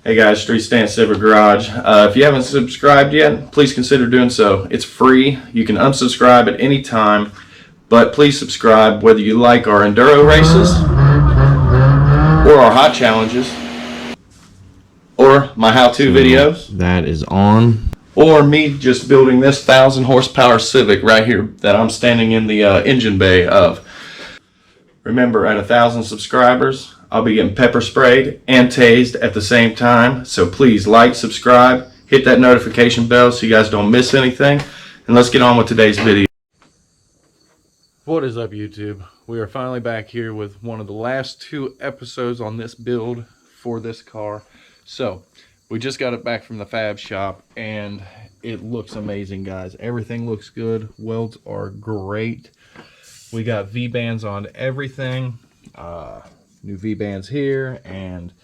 Hey guys, Street Stance Silver Garage. If you haven't subscribed yet, please consider doing so. It's free. You can unsubscribe at any time, but please subscribe whether you like our enduro races or our hot challenges or my how-to videos. That is on. Or me just building this 1,000 horsepower Civic right here that I'm standing in the engine bay of. Remember, at 1,000 subscribers, I'll be getting pepper sprayed and tased at the same time. So please like, subscribe, hit that notification bell so you guys don't miss anything. And let's get on with today's video. What is up, YouTube? We are finally back here with one of the last 2 episodes on this build for this car. So we just got it back from the fab shop and it looks amazing, guys. Everything looks good. Welds are great. We got V-bands on everything. New V-bands here and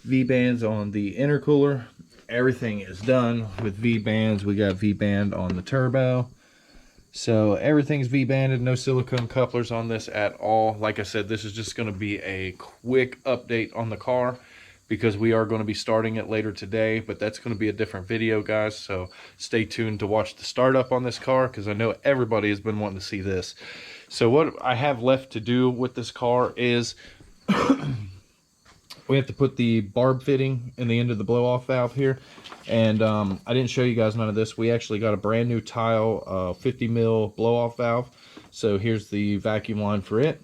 V-bands on the intercooler. Everything is done with V-bands. We got V-band on the turbo. So everything's V-banded, no silicone couplers on this at all. Like I said, this is just going to be a quick update on the car because we are going to be starting it later today, but that's going to be a different video, guys. So stay tuned to watch the startup on this car because I know everybody has been wanting to see this. So what I have left to do with this car is we have to put the barb fitting in the end of the blow-off valve here. And I didn't show you guys none of this. We actually got a brand new tile 50 mil blow-off valve. So here's the vacuum line for it.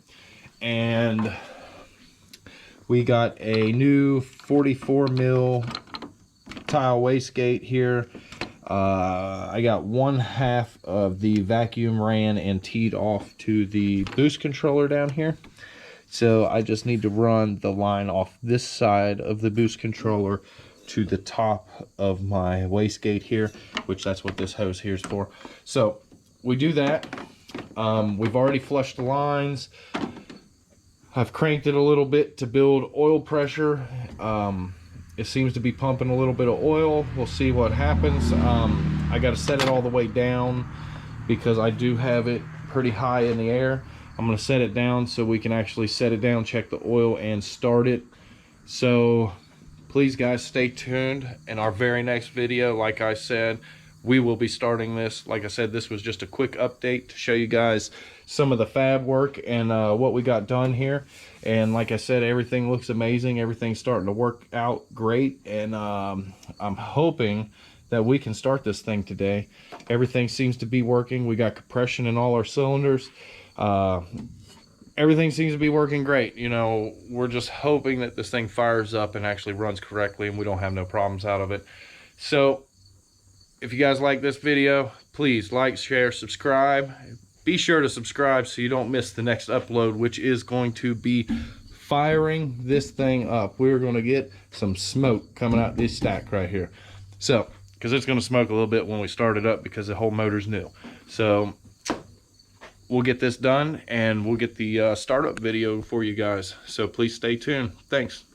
And we got a new 44 mil tile wastegate here. I got 1/2 of the vacuum ran and teed off to the boost controller down here. So I just need to run the line off this side of the boost controller to the top of my wastegate here, which that's what this hose here is for. So we do that. We've already flushed the lines. I've cranked it a little bit to build oil pressure. It seems to be pumping a little bit of oil. We'll see what happens. I got to set it all the way down because I do have it pretty high in the air. I'm going to set it down so we can actually set it down, check the oil, and start it. So please, guys, stay tuned. In our very next video, like I said, we will be starting this. Like I said, this was just a quick update to show you guys some of the fab work and what we got done here. And like I said, everything looks amazing. Everything's starting to work out great. And I'm hoping that we can start this thing today. Everything seems to be working. We got compression in all our cylinders. Everything seems to be working great. You know, we're just hoping that this thing fires up and actually runs correctly and we don't have no problems out of it. So if you guys like this video, please like, share, subscribe. Be sure to subscribe so you don't miss the next upload, which is going to be firing this thing up. We're going to get some smoke coming out this stack right here. So, because it's going to smoke a little bit when we start it up because the whole motor's new. So we'll get this done and we'll get the startup video for you guys. So please stay tuned. Thanks.